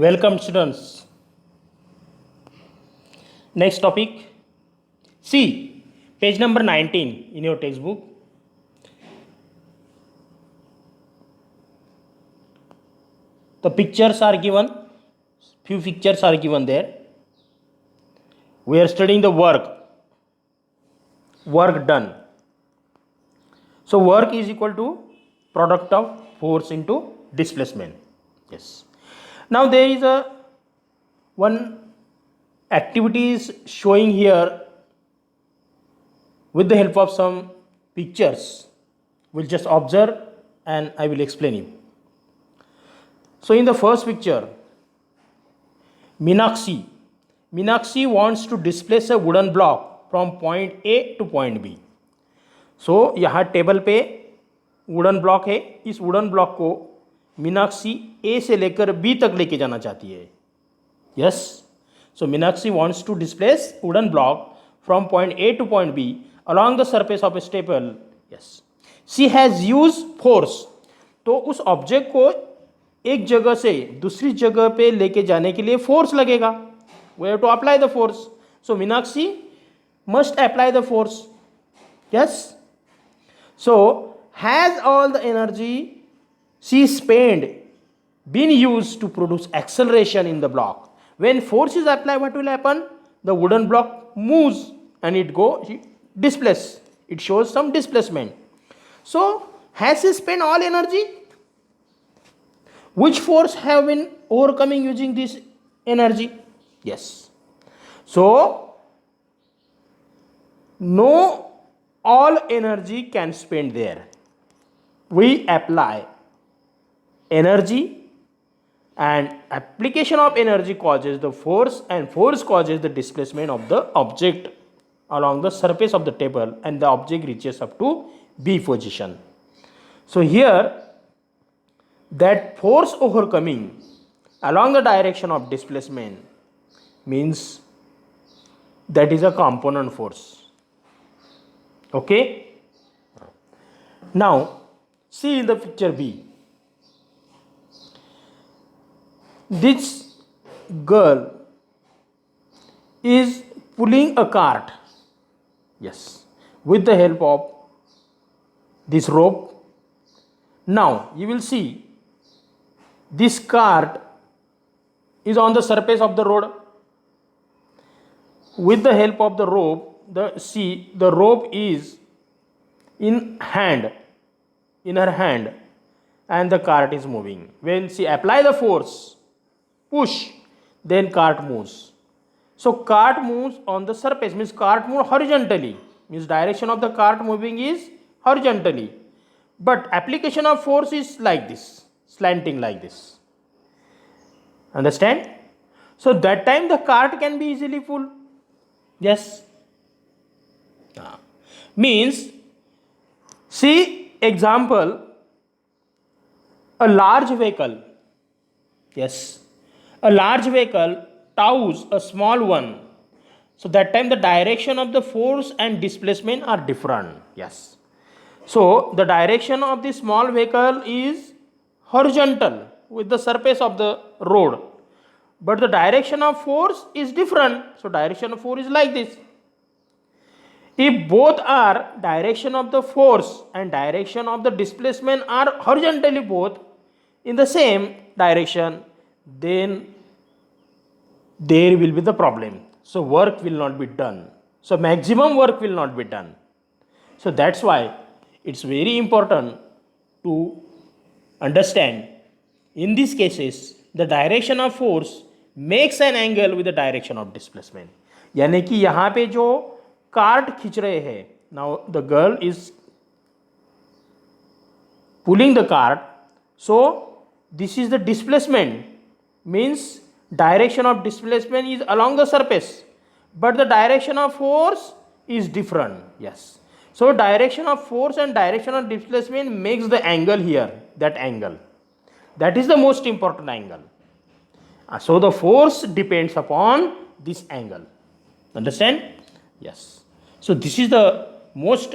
Welcome students. Next topic. See page number 19 in your textbook. The pictures are given. Few pictures are given there. We are studying the work done. So work is equal to product of force into displacement. Yes. Now there is one activity is showing here with the help of some pictures. We'll just observe and I will explain you. So in the first picture, Meenakshi wants to displace a wooden block from point A to point B. So यहाँ table पे wooden block है. इस wooden block को मीनाक्षी ए से लेकर B तक लेके जाना चाहती है. Yes. So Meenakshi wants to displace wooden block from point A to point B along the surface of a staple. Yes. She has use force. तो उस ऑब्जेक्ट को एक जगह से दूसरी जगह पे लेके जाने के लिए फोर्स लगेगा. We have to apply the force. So Meenakshi must apply the force. Yes. So, has all the energy she spent been used to produce acceleration in the block? When force is applied, what will happen? The wooden block moves and it displaces. It shows some displacement. So, has she spent all energy? Which force have been overcoming using this energy? Yes. So, no all energy can spend there. We apply energy and application of energy causes the force and force causes the displacement of the object along the surface of the table and the object reaches up to B position. So here that force overcoming along the direction of displacement means that is a component force. Okay. Now see in the picture B. This girl is pulling a cart. Yes. With the help of this rope. Now you will see this cart is on the surface of the road. With the help of the rope, the rope is in her hand and the cart is moving. When she apply the force, push, then cart moves. So cart moves on the surface, means cart moves horizontally, means direction of the cart moving is horizontally. But application of force is like this, slanting like this. Understand? So that time the cart can be easily pulled. Yes. Means, see example, a large vehicle. Yes. A large vehicle tows a small one. So that time the direction of the force and displacement are different. Yes. So the direction of the small vehicle is horizontal with the surface of the road. But the direction of force is different. So direction of force is like this. If both are direction of the force and direction of the displacement are horizontally both in the same direction, then there will be the problem. So work will not be done. So maximum work will not be done. So that's why it's very important to understand in these cases the direction of force makes an angle with the direction of displacement. यानी कि यहाँ पे जो cart खींच रहे हैं, now the girl is pulling the cart. So this is the displacement, means direction of displacement is along the surface, but the direction of force is different. Yes. So direction of force and direction of displacement makes the angle here, that angle. That is the most important angle. So the force depends upon this angle. Understand? Yes. So this is the most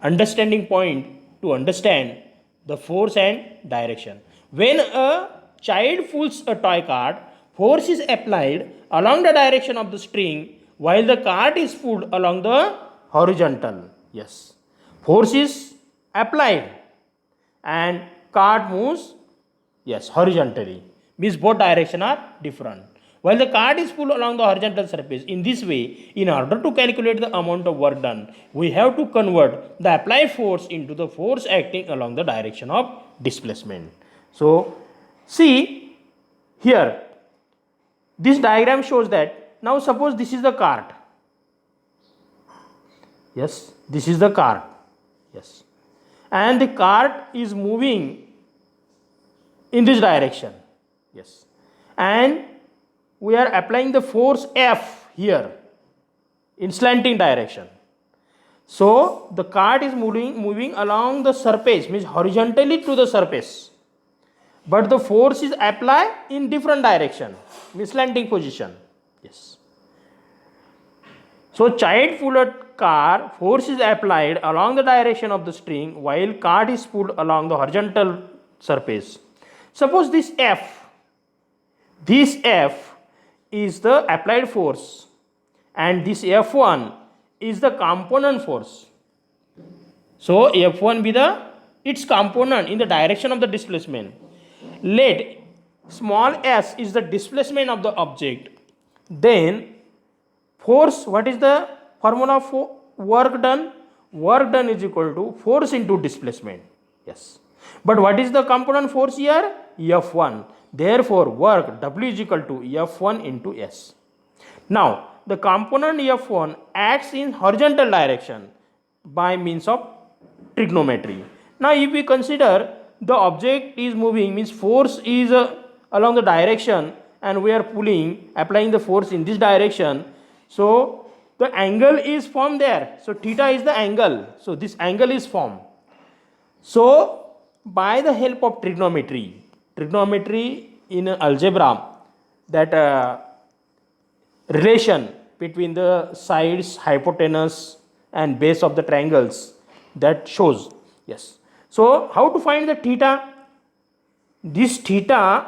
understanding point to understand the force and direction. When a child pulls a toy cart, force is applied along the direction of the string while the cart is pulled along the horizontal. Yes. Force is applied and cart moves, yes, horizontally. Means both direction are different. While the cart is pulled along the horizontal surface, in this way, in order to calculate the amount of work done, we have to convert the applied force into the force acting along the direction of displacement. So, see here, this diagram shows that, now suppose this is the cart. Yes, this is the cart. Yes. And the cart is moving in this direction. Yes. And we are applying the force F here in slanting direction. So the cart is moving along the surface, means horizontally to the surface. But the force is applied in different direction, means slanting position. Yes. So child pull a car, force is applied along the direction of the string while cart is pulled along the horizontal surface. Suppose this F is the applied force and this F1 is the component force. So F1 be its component in the direction of the displacement. Let small s is the displacement of the object. Then force, what is the formula for work done? Work done is equal to force into displacement. Yes. But what is the component force here? F1. Therefore, work W is equal to F1 into S. Now, the component F1 acts in horizontal direction by means of trigonometry. Now, if we consider the object is moving, means force is along the direction and we are applying the force in this direction. So, the angle is formed there. So, theta is the angle. So, this angle is formed. So, by the help of trigonometry in algebra, that relation between the sides, hypotenuse and base of the triangles, that shows. Yes. So, how to find the theta? This theta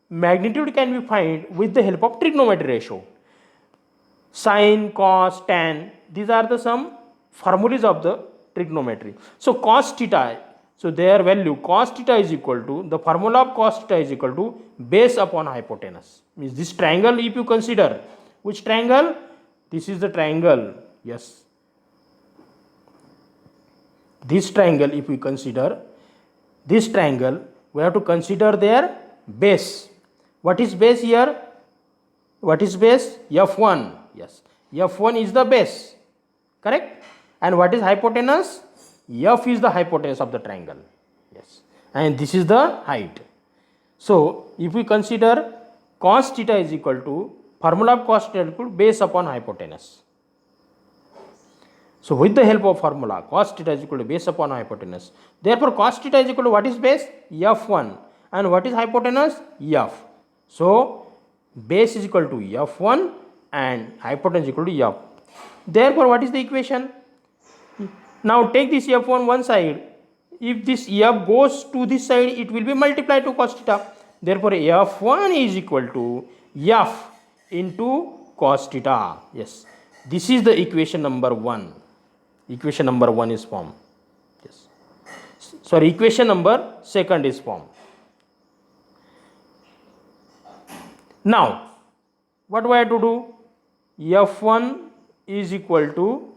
magnitude can be found with the help of trigonometry ratio. Sin, cos, tan, these are the some formulas of the trigonometry. So, cos theta, so their value cos theta is equal to, the formula of cos theta is equal to base upon hypotenuse. Means this triangle, if you consider, which triangle? This is the triangle. Yes. This triangle, if we consider this triangle, we have to consider their base. What is base here? What is base? F1. Yes. F1 is the base. Correct? And what is hypotenuse? F is the hypotenuse of the triangle. Yes. And this is the height. So, if we consider cos theta is equal to, formula of cos theta is equal to base upon hypotenuse. So, with the help of formula, cos theta is equal to base upon hypotenuse. Therefore, cos theta is equal to what is base? F1. And what is hypotenuse? F. So, base is equal to F1 and hypotenuse is equal to F. Therefore, what is the equation? Now, take this F1 one side. If this F goes to this side, it will be multiplied to cos theta. Therefore, F1 is equal to F into cos theta. Yes. This is the equation number 1. Equation number 1 is formed. Yes. Sorry, equation number 2 is formed. Now, what do I have to do? F1 is equal to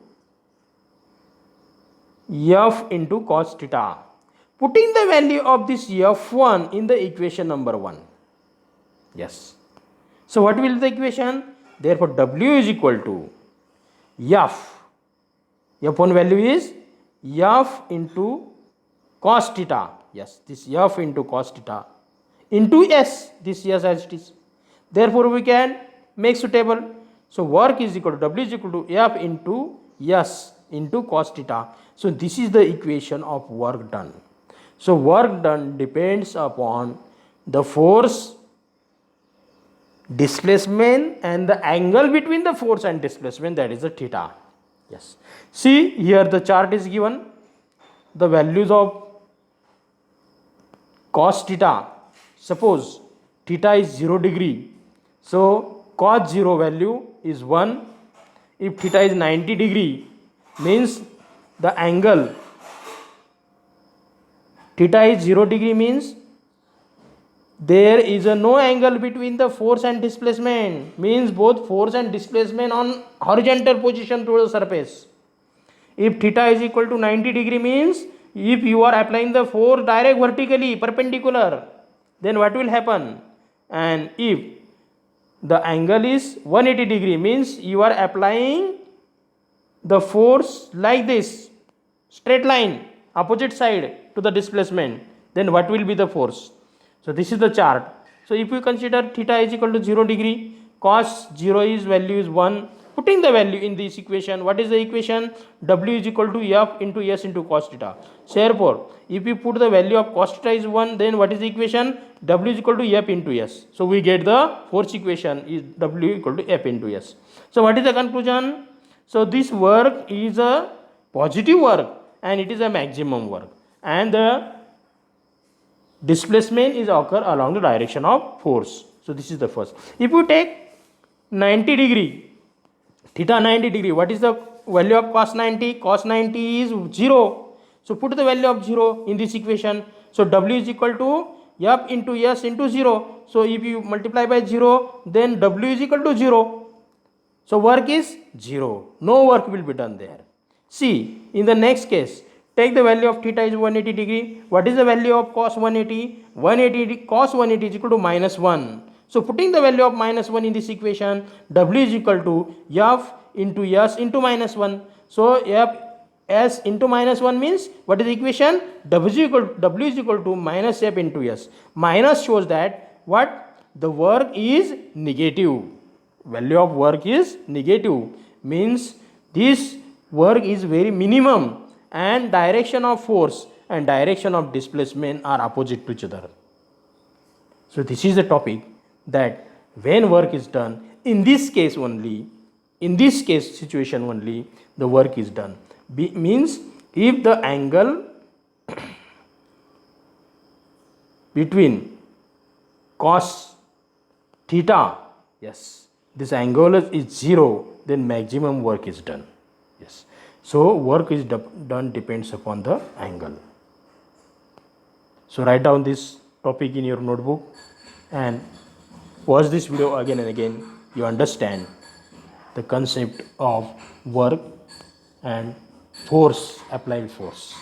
F into cos theta. Putting the value of this F1 in the equation number 1. Yes. So, what will be the equation? Therefore, W is equal to F. F1 value is F into cos theta. Yes, this F into cos theta into S. This S as it is. Therefore, we can make suitable. So, work is equal to W is equal to F into S into cos theta. So, this is the equation of work done. So, work done depends upon the force, displacement and the angle between the force and displacement, that is the theta. Yes. See here the chart is given. The values of cos theta. suppose theta is 0 degree, so cos 0 value is 1. If theta is 90 degree, means the angle theta is 0 degree means there is a no angle between the force and displacement, means both force and displacement on horizontal position to the surface. If theta is equal to 90 degree means if you are applying the force direct vertically perpendicular, then what will happen? And if the angle is 180 degree means you are applying the force like this, straight line, opposite side to the displacement, then what will be the force? So this is the chart. So if we consider theta is equal to 0 degree, cos 0 is value is 1. Putting the value in this equation, what is the equation? W is equal to F into S into cos theta. So therefore, if we put the value of cos theta is 1, then what is the equation? W is equal to F into S. So we get the force equation is W equal to F into S. So what is the conclusion? So this work is a positive work and it is a maximum work, and the displacement is occur along the direction of force. So this is the first. If you take 90 degree, theta 90 degree, what is the value of cos 90? Cos 90 is 0. So put the value of 0 in this equation. So W is equal to F into S into 0. So if you multiply by 0, then W is equal to 0. So work is 0. No work will be done there. See, in the next case, take the value of theta is 180 degree. What is the value of cos 180? 180 cos 180 is equal to minus 1. So putting the value of minus 1 in this equation, W is equal to F into S into minus 1. So F S into minus 1 means what is the equation? W is equal to minus F into S. Minus shows that what? The work is negative. Value of work is negative, means this work is very minimum, and direction of force and direction of displacement are opposite to each other. So this is the topic, that when work is done, in this case only, in this case situation only, the work is done. Means if the angle between cos theta, yes, this angle is 0, then maximum work is done. Yes. So work is done depends upon the angle. So write down this topic in your notebook and watch this video again and again. You understand the concept of work and force, applied force.